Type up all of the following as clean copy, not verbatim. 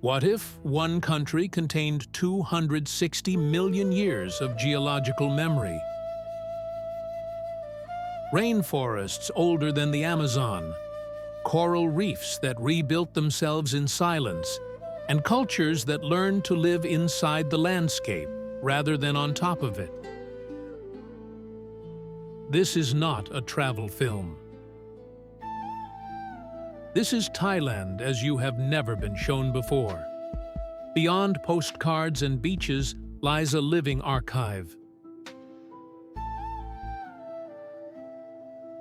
What if one country contained 260 million years of geological memory? Rainforests older than the Amazon, coral reefs that rebuilt themselves in silence, and cultures that learned to live inside the landscape rather than on top of it. This is not a travel film. This is Thailand as you have never been shown before. Beyond postcards and beaches lies a living archive,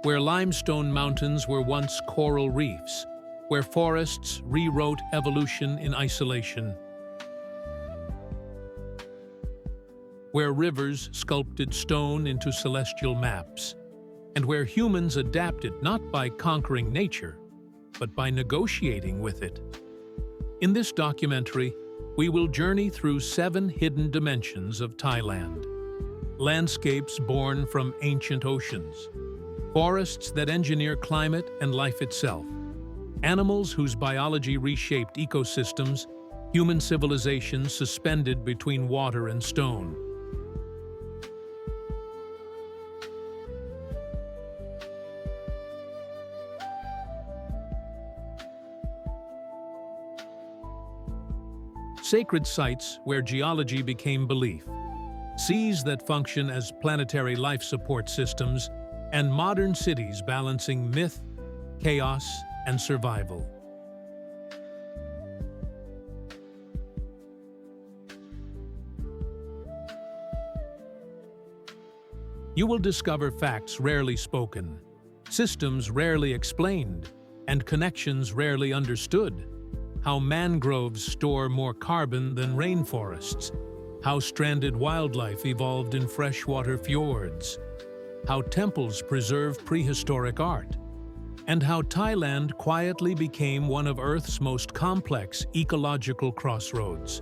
where limestone mountains were once coral reefs, where forests rewrote evolution in isolation, where rivers sculpted stone into celestial maps, and where humans adapted not by conquering nature, but by negotiating with it. In this documentary, we will journey through 7 hidden dimensions of Thailand. Landscapes born from ancient oceans, forests that engineer climate and life itself, animals whose biology reshaped ecosystems, human civilizations suspended between water and stone. Sacred sites where geology became belief, seas that function as planetary life support systems, and modern cities balancing myth, chaos, and survival. You will discover facts rarely spoken, systems rarely explained, and connections rarely understood. How mangroves store more carbon than rainforests, how stranded wildlife evolved in freshwater fjords, how temples preserve prehistoric art, and how Thailand quietly became one of Earth's most complex ecological crossroads.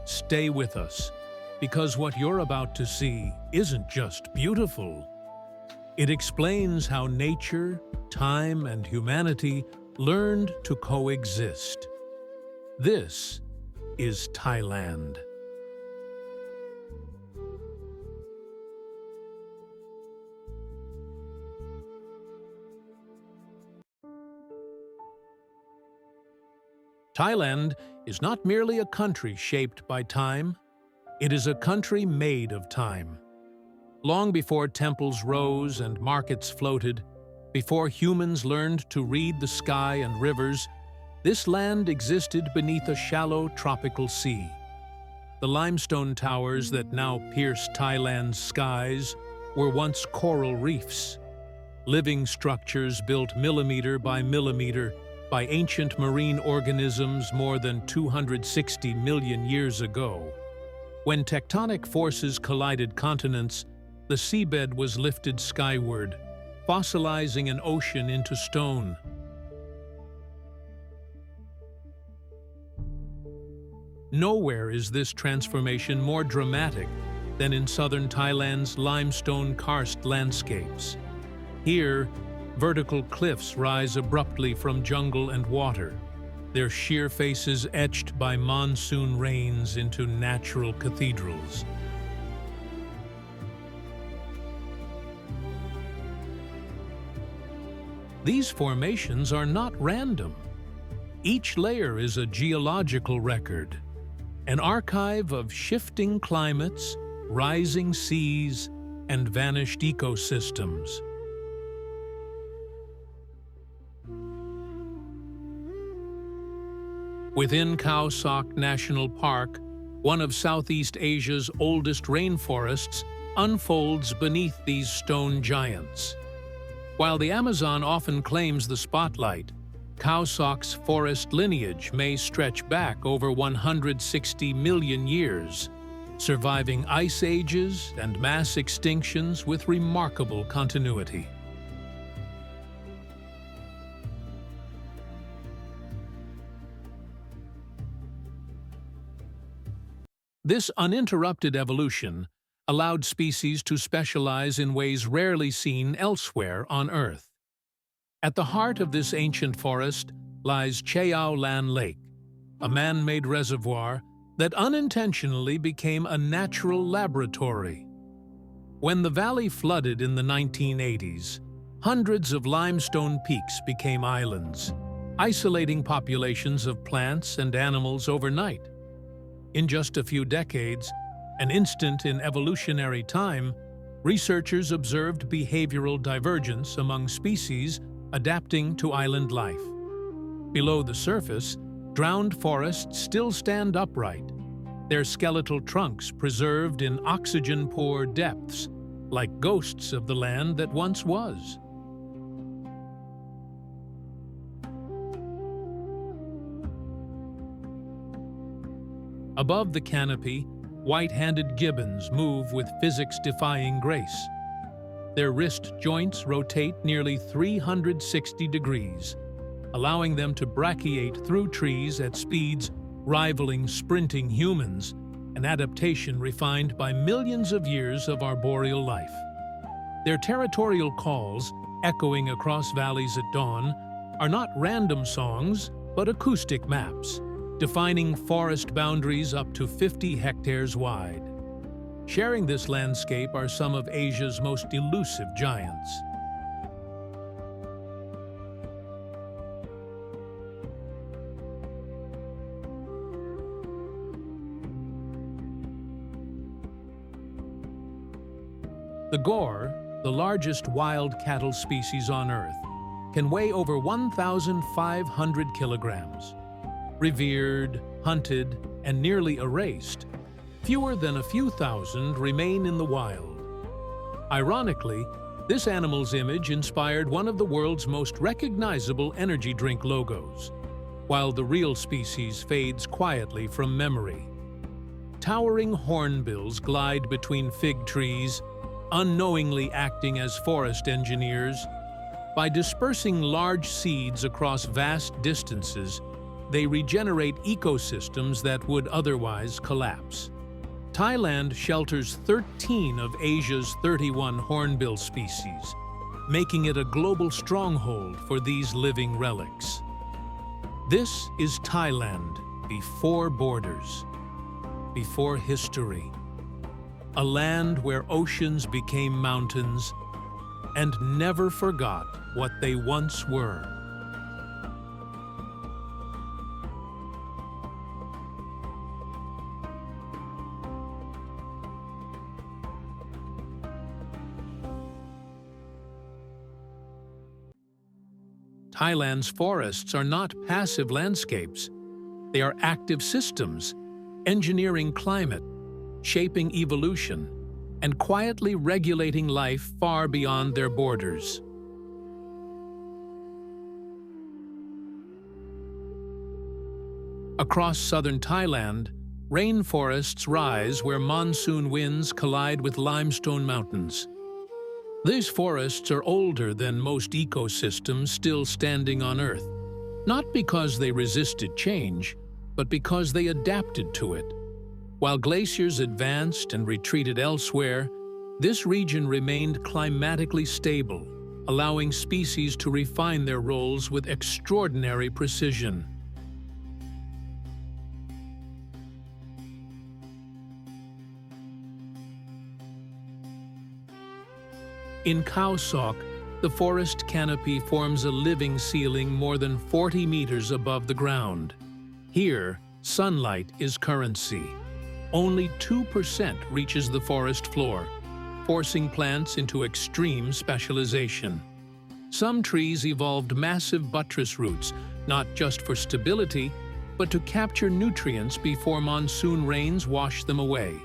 Stay with us, because what you're about to see isn't just beautiful. It explains how nature, time, and humanity learned to coexist. This is Thailand. Thailand is not merely a country shaped by time, it is a country made of time. Long before temples rose and markets floated, before humans learned to read the sky and rivers, this land existed beneath a shallow tropical sea. The limestone towers that now pierce Thailand's skies were once coral reefs, living structures built millimeter by millimeter by ancient marine organisms more than 260 million years ago. When tectonic forces collided continents, the seabed was lifted skyward, fossilizing an ocean into stone. Nowhere is this transformation more dramatic than in southern Thailand's limestone karst landscapes. Here, vertical cliffs rise abruptly from jungle and water, their sheer faces etched by monsoon rains into natural cathedrals. These formations are not random. Each layer is a geological record, an archive of shifting climates, rising seas, and vanished ecosystems. Within Khao Sok National Park, one of Southeast Asia's oldest rainforests unfolds beneath these stone giants. While the Amazon often claims the spotlight, Khao Sok's forest lineage may stretch back over 160 million years, surviving ice ages and mass extinctions with remarkable continuity. This uninterrupted evolution allowed species to specialize in ways rarely seen elsewhere on Earth. At the heart of this ancient forest lies Chao Lan Lake, a man-made reservoir that unintentionally became a natural laboratory. When the valley flooded in the 1980s, hundreds of limestone peaks became islands, isolating populations of plants and animals overnight. In just a few decades, an instant in evolutionary time, researchers observed behavioral divergence among species adapting to island life. Below the surface, drowned forests still stand upright, their skeletal trunks preserved in oxygen-poor depths, like ghosts of the land that once was. Above the canopy, white-handed gibbons move with physics-defying grace. Their wrist joints rotate nearly 360 degrees, allowing them to brachiate through trees at speeds rivaling sprinting humans, an adaptation refined by millions of years of arboreal life. Their territorial calls, echoing across valleys at dawn, are not random songs, but acoustic maps, defining forest boundaries up to 50 hectares wide. Sharing this landscape are some of Asia's most elusive giants. The gaur, the largest wild cattle species on Earth, can weigh over 1,500 kilograms. Revered, hunted, and nearly erased, fewer than a few thousand remain in the wild. Ironically, this animal's image inspired one of the world's most recognizable energy drink logos, while the real species fades quietly from memory. Towering hornbills glide between fig trees, unknowingly acting as forest engineers. By dispersing large seeds across vast distances, they regenerate ecosystems that would otherwise collapse. Thailand shelters 13 of Asia's 31 hornbill species, making it a global stronghold for these living relics. This is Thailand before borders, before history. A land where oceans became mountains and never forgot what they once were. Thailand's forests are not passive landscapes. They are active systems, engineering climate, shaping evolution, and quietly regulating life far beyond their borders. Across southern Thailand, rainforests rise where monsoon winds collide with limestone mountains. These forests are older than most ecosystems still standing on Earth, not because they resisted change, but because they adapted to it. While glaciers advanced and retreated elsewhere, this region remained climatically stable, allowing species to refine their roles with extraordinary precision. In Khao Sok, the forest canopy forms a living ceiling more than 40 meters above the ground. Here, sunlight is currency. Only 2% reaches the forest floor, forcing plants into extreme specialization. Some trees evolved massive buttress roots, not just for stability, but to capture nutrients before monsoon rains wash them away.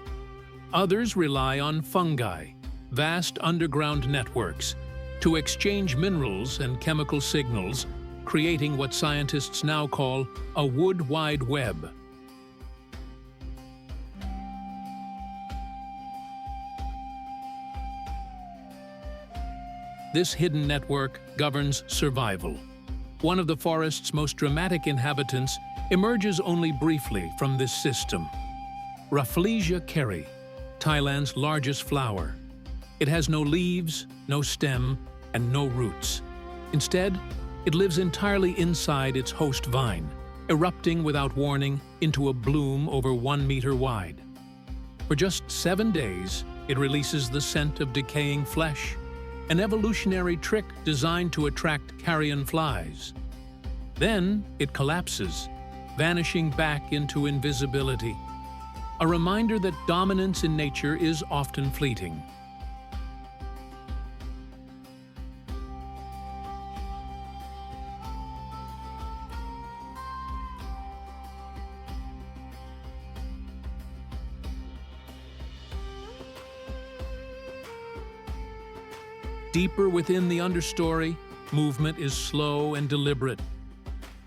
Others rely on fungi, vast underground networks, to exchange minerals and chemical signals, creating what scientists now call a wood wide web. This hidden network governs survival. One of the forest's most dramatic inhabitants emerges only briefly from this system. Rafflesia kerri, Thailand's largest flower. It has no leaves, no stem, and no roots. Instead, it lives entirely inside its host vine, erupting without warning into a bloom over 1 meter wide. For just 7 days, it releases the scent of decaying flesh, an evolutionary trick designed to attract carrion flies. Then it collapses, vanishing back into invisibility, a reminder that dominance in nature is often fleeting. Deeper within the understory, movement is slow and deliberate.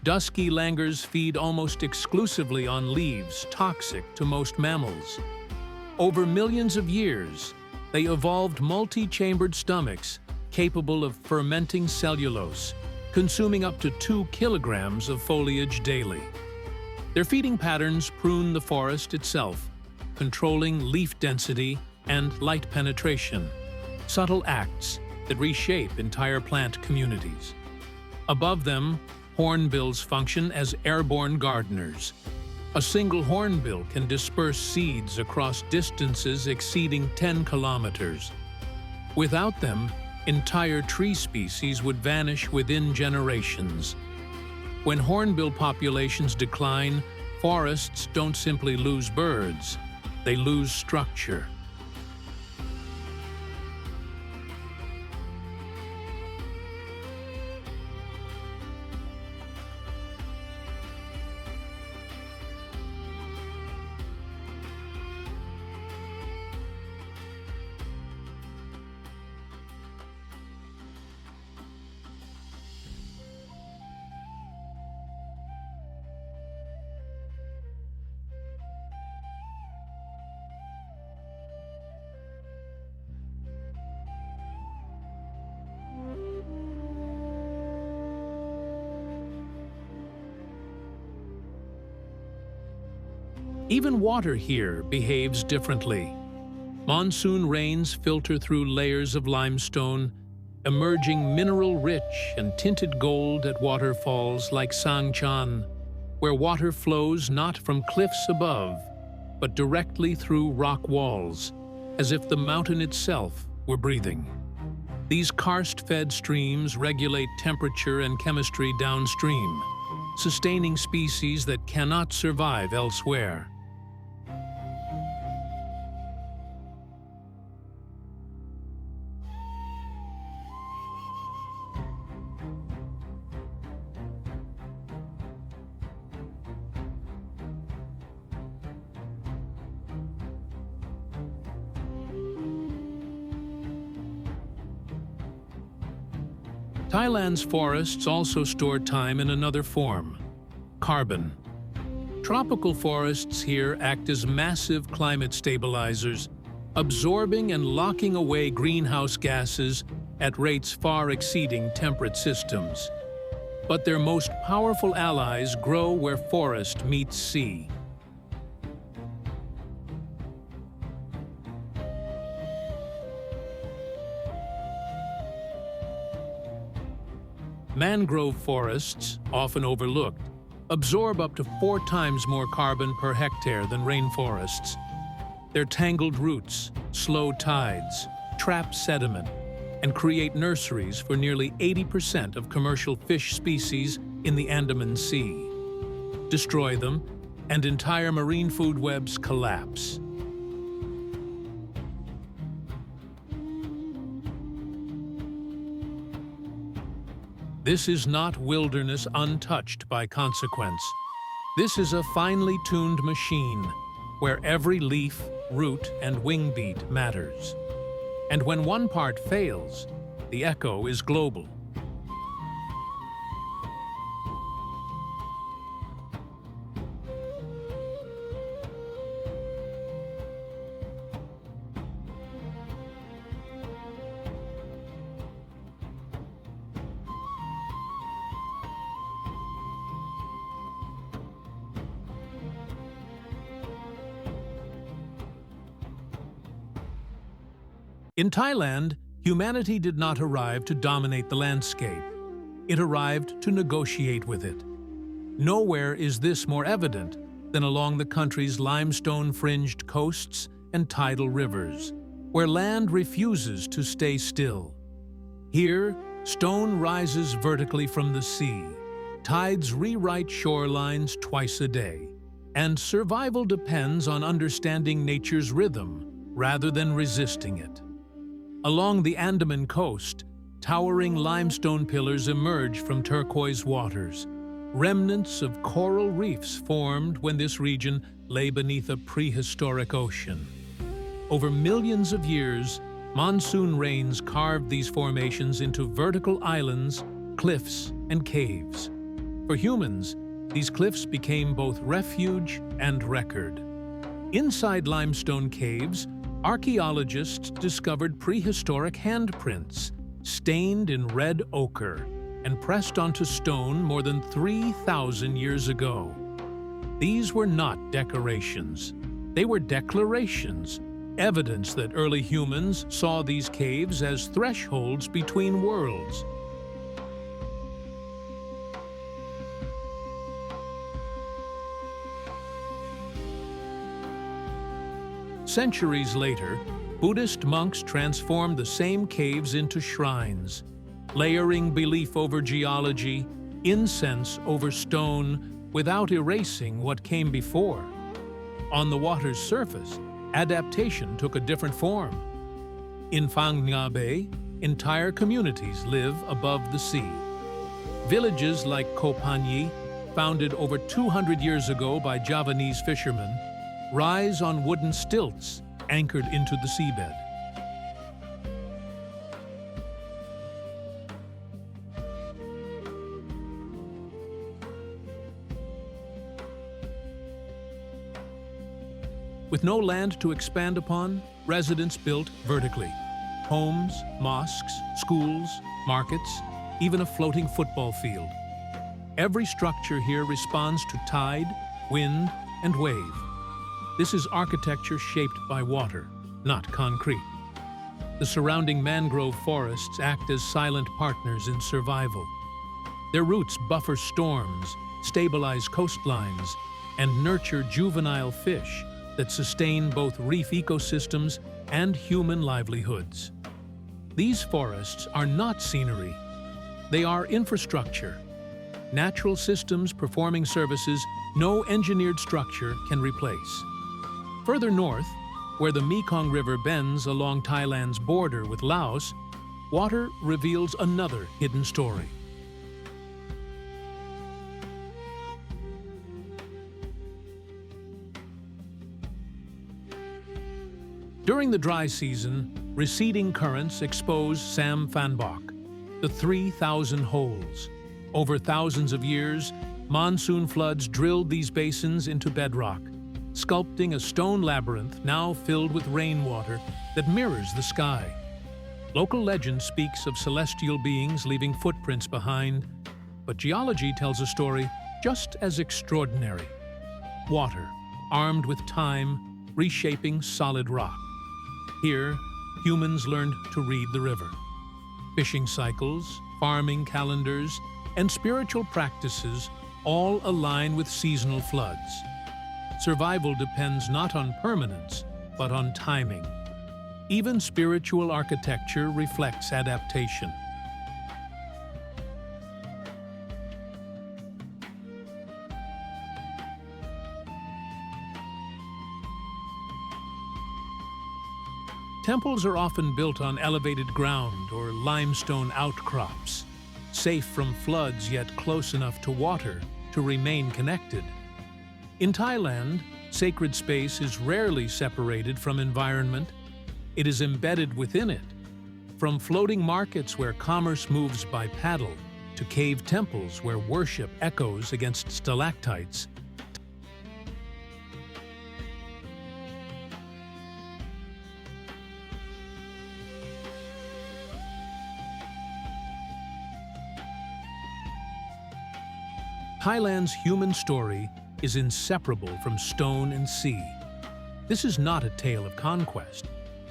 Dusky langurs feed almost exclusively on leaves toxic to most mammals. Over millions of years, they evolved multi-chambered stomachs capable of fermenting cellulose, consuming up to 2 kilograms of foliage daily. Their feeding patterns prune the forest itself, controlling leaf density and light penetration, subtle acts that reshape entire plant communities. Above them, hornbills function as airborne gardeners. A single hornbill can disperse seeds across distances exceeding 10 kilometers. Without them, entire tree species would vanish within generations. When hornbill populations decline, forests don't simply lose birds, they lose structure. Even water here behaves differently. Monsoon rains filter through layers of limestone, emerging mineral-rich and tinted gold at waterfalls like Sangchan, where water flows not from cliffs above, but directly through rock walls, as if the mountain itself were breathing. These karst-fed streams regulate temperature and chemistry downstream, sustaining species that cannot survive elsewhere. Thailand's forests also store time in another form: carbon. Tropical forests here act as massive climate stabilizers, absorbing and locking away greenhouse gases at rates far exceeding temperate systems. But their most powerful allies grow where forest meets sea. Mangrove forests, often overlooked, absorb up to 4 times more carbon per hectare than rainforests. Their tangled roots, slow tides, trap sediment, and create nurseries for nearly 80% of commercial fish species in the Andaman Sea. Destroy them, and entire marine food webs collapse. This is not wilderness untouched by consequence. This is a finely tuned machine where every leaf, root, and wing beat matters. And when one part fails, the echo is global. In Thailand, humanity did not arrive to dominate the landscape. it arrived to negotiate with it. Nowhere is this more evident than along the country's limestone-fringed coasts and tidal rivers, where land refuses to stay still. Here, stone rises vertically from the sea, tides rewrite shorelines twice a day, and survival depends on understanding nature's rhythm rather than resisting it. Along the Andaman coast, towering limestone pillars emerge from turquoise waters. Remnants of coral reefs formed when this region lay beneath a prehistoric ocean. Over millions of years, monsoon rains carved these formations into vertical islands, cliffs, and caves. For humans, these cliffs became both refuge and record. Inside limestone caves, archaeologists discovered prehistoric handprints, stained in red ochre and pressed onto stone more than 3,000 years ago. These were not decorations. They were declarations, evidence that early humans saw these caves as thresholds between worlds. Centuries later, Buddhist monks transformed the same caves into shrines, layering belief over geology, incense over stone, without erasing what came before. On the water's surface, adaptation took a different form. In Phang Nga Bay, entire communities live above the sea. Villages like Koh Phanyi, founded over 200 years ago by Javanese fishermen, rise on wooden stilts anchored into the seabed. With no land to expand upon, residents built vertically. Homes, mosques, schools, markets, even a floating football field. Every structure here responds to tide, wind, and wave. This is architecture shaped by water, not concrete. The surrounding mangrove forests act as silent partners in survival. Their roots buffer storms, stabilize coastlines, and nurture juvenile fish that sustain both reef ecosystems and human livelihoods. These forests are not scenery. They are infrastructure. Natural systems performing services no engineered structure can replace. Further north, where the Mekong River bends along Thailand's border with Laos, water reveals another hidden story. During the dry season, receding currents expose Sam Phan Bok, the 3,000 holes. Over thousands of years, monsoon floods drilled these basins into bedrock, sculpting a stone labyrinth now filled with rainwater that mirrors the sky. Local legend speaks of celestial beings leaving footprints behind, but geology tells a story just as extraordinary. Water, armed with time, reshaping solid rock. Here, humans learned to read the river. Fishing cycles, farming calendars, and spiritual practices all align with seasonal floods. Survival depends not on permanence, but on timing. Even spiritual architecture reflects adaptation. Temples are often built on elevated ground or limestone outcrops, safe from floods yet close enough to water to remain connected. In Thailand, sacred space is rarely separated from environment. It is embedded within it. From floating markets where commerce moves by paddle, to cave temples where worship echoes against stalactites, Thailand's human story is inseparable from stone and sea. This is not a tale of conquest.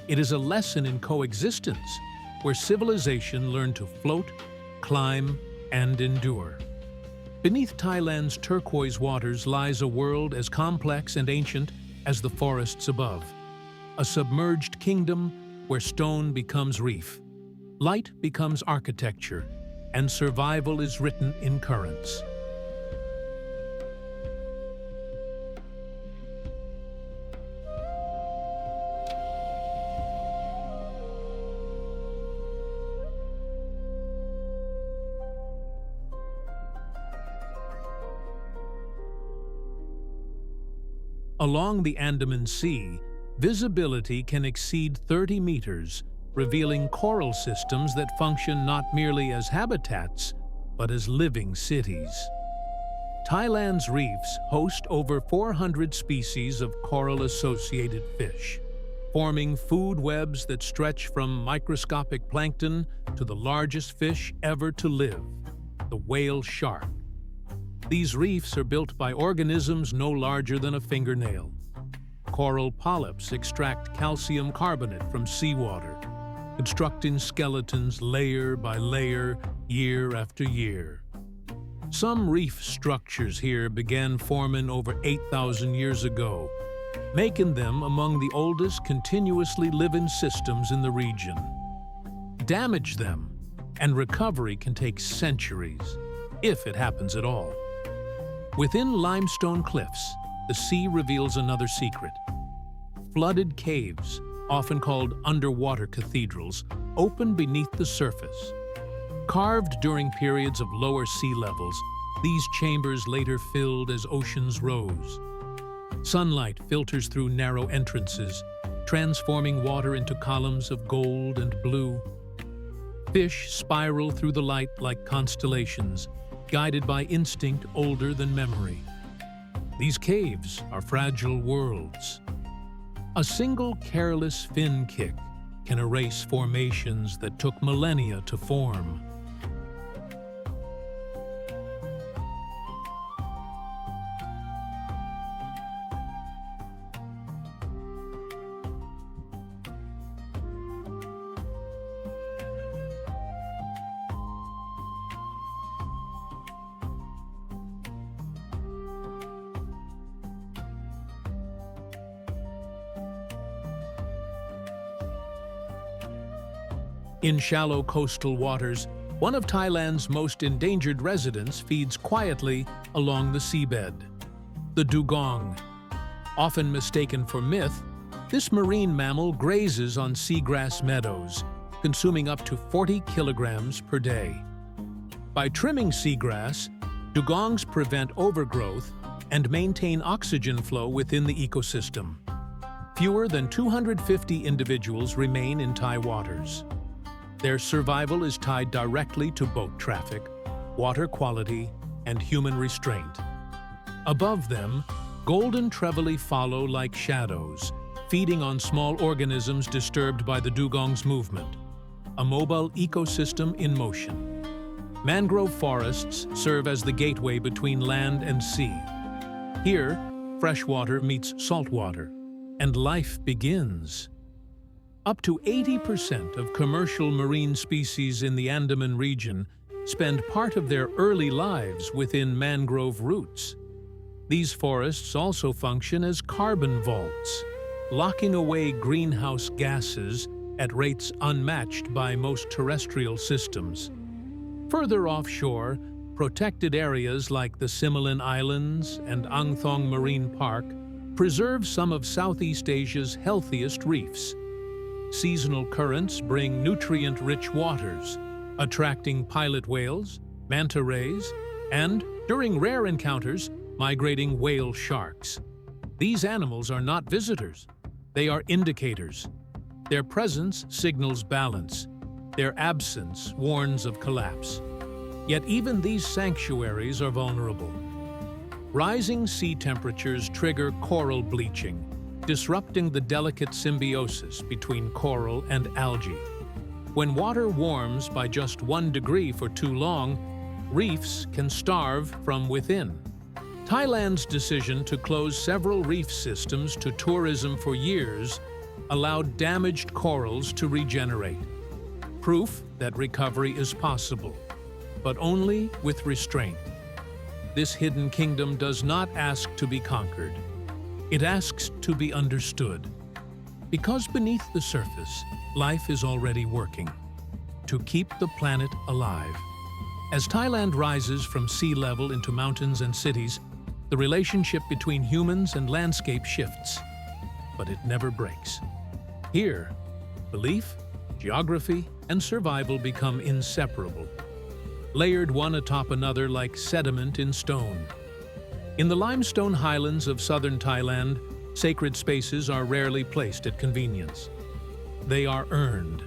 It is a lesson in coexistence, where civilization learned to float, climb, and endure. Beneath Thailand's turquoise waters lies a world as complex and ancient as the forests above. A submerged kingdom where stone becomes reef, light becomes architecture, and survival is written in currents. Along the Andaman Sea, visibility can exceed 30 meters, revealing coral systems that function not merely as habitats, but as living cities. Thailand's reefs host over 400 species of coral-associated fish, forming food webs that stretch from microscopic plankton to the largest fish ever to live, the whale shark. These reefs are built by organisms no larger than a fingernail. Coral polyps extract calcium carbonate from seawater, constructing skeletons layer by layer, year after year. Some reef structures here began forming over 8,000 years ago, making them among the oldest continuously living systems in the region. Damage them, and recovery can take centuries, if it happens at all. Within limestone cliffs, the sea reveals another secret. Flooded caves, often called underwater cathedrals, open beneath the surface. Carved during periods of lower sea levels, these chambers later filled as oceans rose. Sunlight filters through narrow entrances, transforming water into columns of gold and blue. Fish spiral through the light like constellations, guided by instinct older than memory. These caves are fragile worlds. A single careless fin kick can erase formations that took millennia to form. In shallow coastal waters, one of Thailand's most endangered residents feeds quietly along the seabed. The dugong. Often mistaken for myth, this marine mammal grazes on seagrass meadows, consuming up to 40 kilograms per day. By trimming seagrass, dugongs prevent overgrowth and maintain oxygen flow within the ecosystem. Fewer than 250 individuals remain in Thai waters. Their survival is tied directly to boat traffic, water quality, and human restraint. Above them, golden trevally follow like shadows, feeding on small organisms disturbed by the dugong's movement, a mobile ecosystem in motion. Mangrove forests serve as the gateway between land and sea. Here, freshwater meets saltwater, and life begins. Up to 80% of commercial marine species in the Andaman region spend part of their early lives within mangrove roots. These forests also function as carbon vaults, locking away greenhouse gases at rates unmatched by most terrestrial systems. Further offshore, protected areas like the Similin Islands and Ang Thong Marine Park preserve some of Southeast Asia's healthiest reefs. Seasonal currents bring nutrient-rich waters, attracting pilot whales, manta rays, and, during rare encounters, migrating whale sharks. These animals are not visitors. They are indicators. Their presence signals balance. Their absence warns of collapse. Yet even these sanctuaries are vulnerable. Rising sea temperatures trigger coral bleaching, disrupting the delicate symbiosis between coral and algae. When water warms by just 1 degree for too long, reefs can starve from within. Thailand's decision to close several reef systems to tourism for years allowed damaged corals to regenerate, proof that recovery is possible. but only with restraint. This hidden kingdom does not ask to be conquered. It asks to be understood. Because beneath the surface, life is already working to keep the planet alive. As Thailand rises from sea level into mountains and cities, the relationship between humans and landscape shifts, but it never breaks. Here, belief, geography, and survival become inseparable, layered one atop another like sediment in stone. In the limestone highlands of southern Thailand, sacred spaces are rarely placed at convenience. They are earned.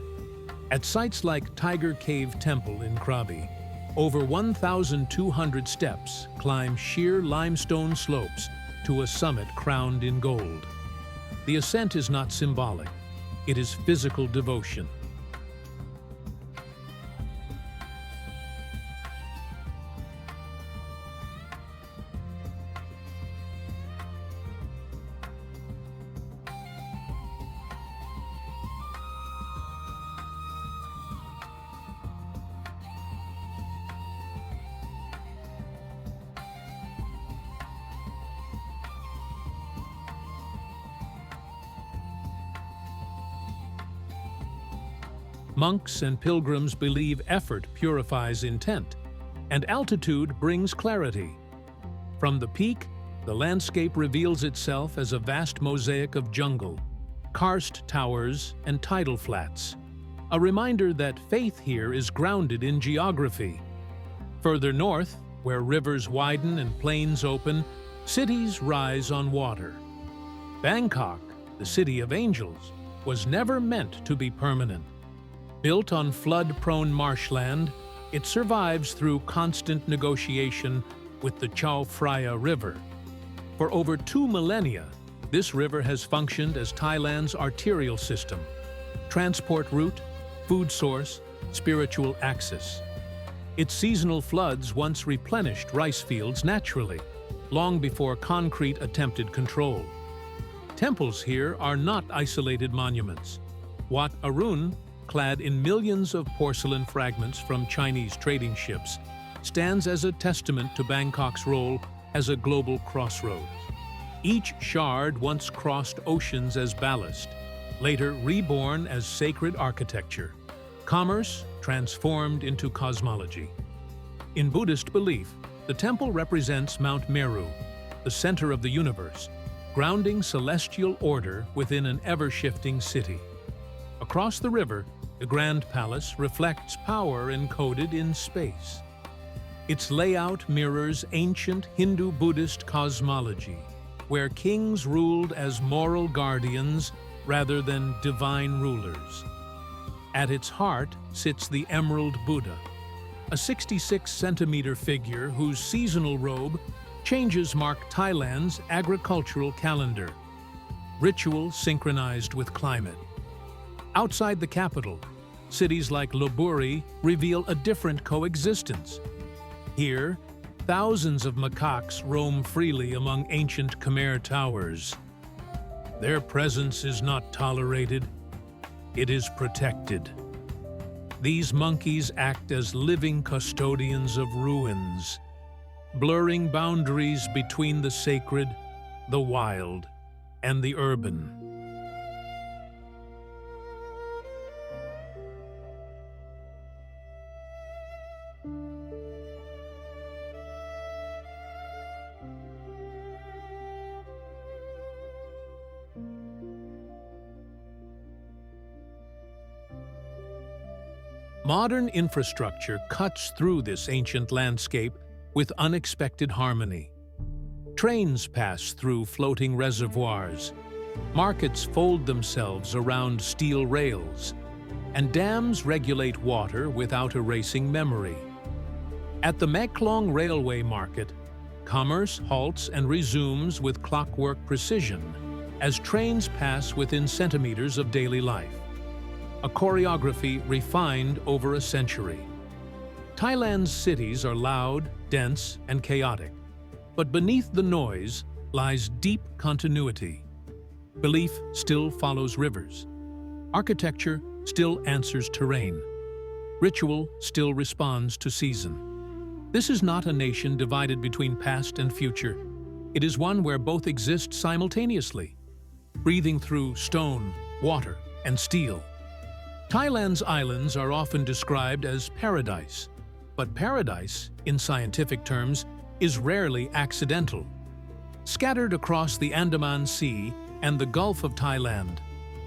At sites like Tiger Cave Temple in Krabi, over 1,200 steps climb sheer limestone slopes to a summit crowned in gold. The ascent is not symbolic, it is physical devotion. Monks and pilgrims believe effort purifies intent, and altitude brings clarity. From the peak, the landscape reveals itself as a vast mosaic of jungle, karst towers, and tidal flats, a reminder that faith here is grounded in geography. Further north, where rivers widen and plains open, cities rise on water. Bangkok, the city of angels, was never meant to be permanent. Built on flood-prone marshland, it survives through constant negotiation with the Chao Phraya River. For over 2 millennia, this river has functioned as Thailand's arterial system, transport route, food source, spiritual axis. Its seasonal floods once replenished rice fields naturally, long before concrete attempted control. Temples here are not isolated monuments. Wat Arun, clad in millions of porcelain fragments from Chinese trading ships, stands as a testament to Bangkok's role as a global crossroads. Each shard once crossed oceans as ballast, later reborn as sacred architecture. Commerce transformed into cosmology. In Buddhist belief, the temple represents Mount Meru, the center of the universe, grounding celestial order within an ever-shifting city. Across the river, the Grand Palace reflects power encoded in space. Its layout mirrors ancient Hindu-Buddhist cosmology, where kings ruled as moral guardians rather than divine rulers. At its heart sits the Emerald Buddha, a 66-centimeter figure whose seasonal robe changes mark Thailand's agricultural calendar, ritual synchronized with climate. Outside the capital, cities like Laboratories reveal a different coexistence. Here, thousands of macaques roam freely among ancient Khmer towers. Their presence is not tolerated, it is protected. These monkeys act as living custodians of ruins, blurring boundaries between the sacred, the wild, and the urban. Modern infrastructure cuts through this ancient landscape with unexpected harmony. Trains pass through floating reservoirs, markets fold themselves around steel rails, and dams regulate water without erasing memory. At the Meklong Railway Market, commerce halts and resumes with clockwork precision as trains pass within centimeters of daily life. A choreography refined over a century. Thailand's cities are loud, dense, and chaotic, but beneath the noise lies deep continuity. Belief still follows rivers. Architecture still answers terrain. Ritual still responds to season. This is not a nation divided between past and future. It is one where both exist simultaneously, breathing through stone, water, and steel. Thailand's islands are often described as paradise, but paradise, in scientific terms, is rarely accidental. Scattered across the Andaman Sea and the Gulf of Thailand,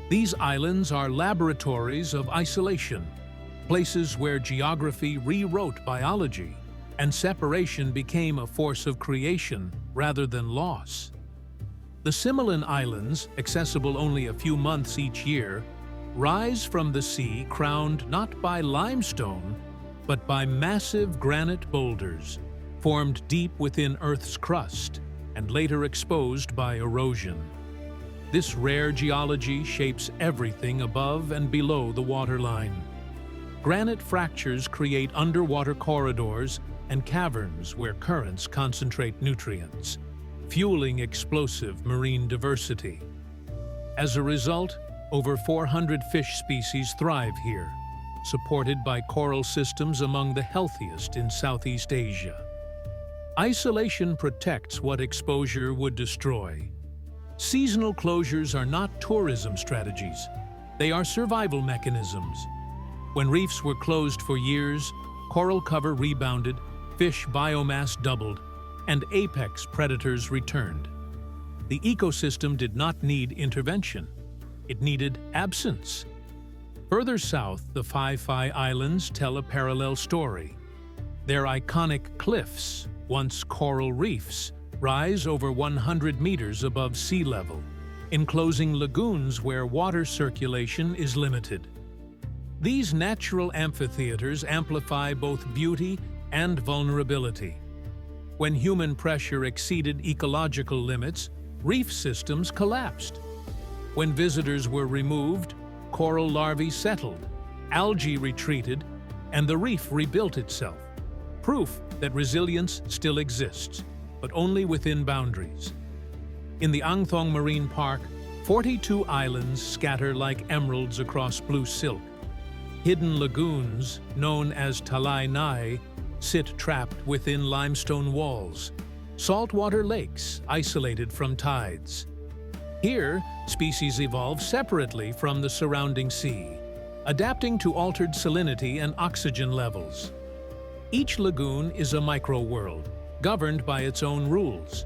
these islands are laboratories of isolation, places where geography rewrote biology and separation became a force of creation rather than loss. The Similan Islands, accessible only a few months each year, rise from the sea crowned not by limestone, but by massive granite boulders, formed deep within Earth's crust and later exposed by erosion. This rare geology shapes everything above and below the waterline. Granite fractures create underwater corridors and caverns where currents concentrate nutrients, fueling explosive marine diversity. As a result, over 400 fish species thrive here, supported by coral systems among the healthiest in Southeast Asia. Isolation protects what exposure would destroy. Seasonal closures are not tourism strategies. They are survival mechanisms. When reefs were closed for years, coral cover rebounded, fish biomass doubled, and apex predators returned. The ecosystem did not need intervention. It needed absence. Further south, the Phi Phi Islands tell a parallel story. Their iconic cliffs, once coral reefs, rise over 100 meters above sea level, enclosing lagoons where water circulation is limited. These natural amphitheaters amplify both beauty and vulnerability. When human pressure exceeded ecological limits, reef systems collapsed. When visitors were removed, coral larvae settled, algae retreated, and the reef rebuilt itself. Proof that resilience still exists, but only within boundaries. In the Ang Thong Marine Park, 42 islands scatter like emeralds across blue silk. Hidden lagoons, known as Talai Nai, sit trapped within limestone walls. Saltwater lakes, isolated from tides. Here, species evolve separately from the surrounding sea, adapting to altered salinity and oxygen levels. Each lagoon is a micro-world, governed by its own rules.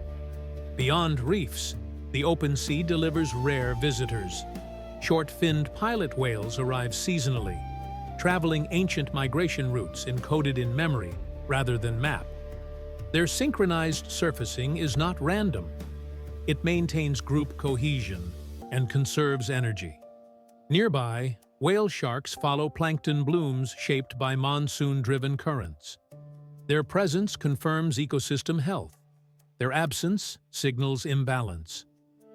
Beyond reefs, the open sea delivers rare visitors. Short-finned pilot whales arrive seasonally, traveling ancient migration routes encoded in memory rather than map. Their synchronized surfacing is not random. It maintains group cohesion and conserves energy. Nearby, whale sharks follow plankton blooms shaped by monsoon-driven currents. Their presence confirms ecosystem health. Their absence signals imbalance.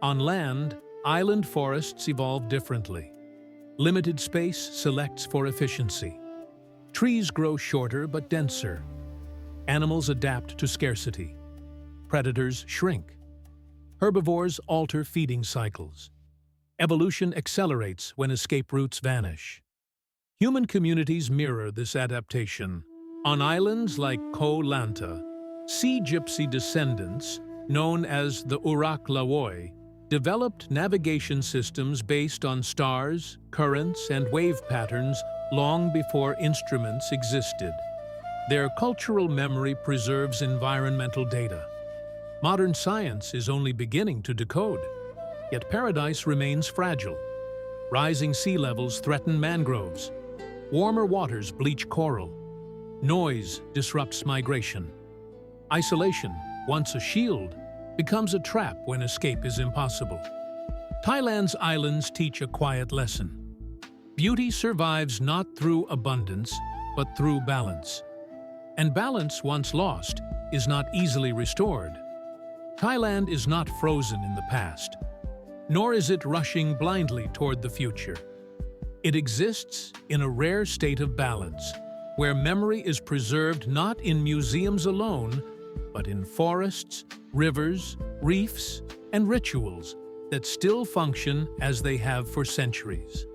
On land, island forests evolve differently. Limited space selects for efficiency. Trees grow shorter but denser. Animals adapt to scarcity. Predators shrink. Herbivores alter feeding cycles. Evolution accelerates when escape routes vanish. Human communities mirror this adaptation. On islands like Koh Lanta, sea gypsy descendants, known as the Urak Lawoi, developed navigation systems based on stars, currents, and wave patterns long before instruments existed. Their cultural memory preserves environmental data. Modern science is only beginning to decode, yet paradise remains fragile. Rising sea levels threaten mangroves. Warmer waters bleach coral. Noise disrupts migration. Isolation, once a shield, becomes a trap when escape is impossible. Thailand's islands teach a quiet lesson. Beauty survives not through abundance, but through balance. And balance, once lost, is not easily restored. Thailand is not frozen in the past, nor is it rushing blindly toward the future. It exists in a rare state of balance, where memory is preserved not in museums alone, but in forests, rivers, reefs, and rituals that still function as they have for centuries.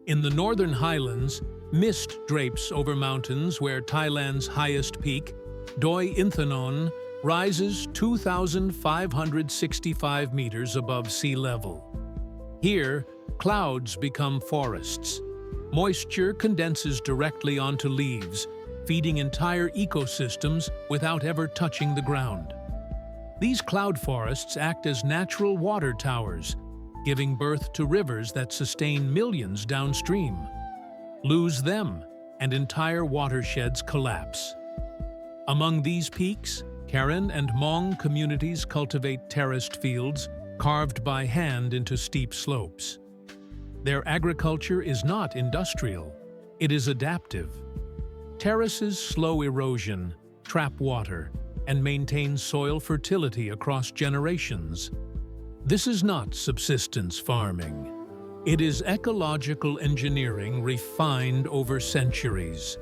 In the northern highlands, mist drapes over mountains where Thailand's highest peak, Doi Inthanon, rises 2,565 meters above sea level. Here, clouds become forests. Moisture condenses directly onto leaves, feeding entire ecosystems without ever touching the ground. These cloud forests act as natural water towers, giving birth to rivers that sustain millions downstream. Lose them, and entire watersheds collapse. Among these peaks, Karen and Hmong communities cultivate terraced fields, carved by hand into steep slopes. Their agriculture is not industrial, it is adaptive. Terraces slow erosion, trap water, and maintain soil fertility across generations. This is not subsistence farming. It is ecological engineering refined over centuries.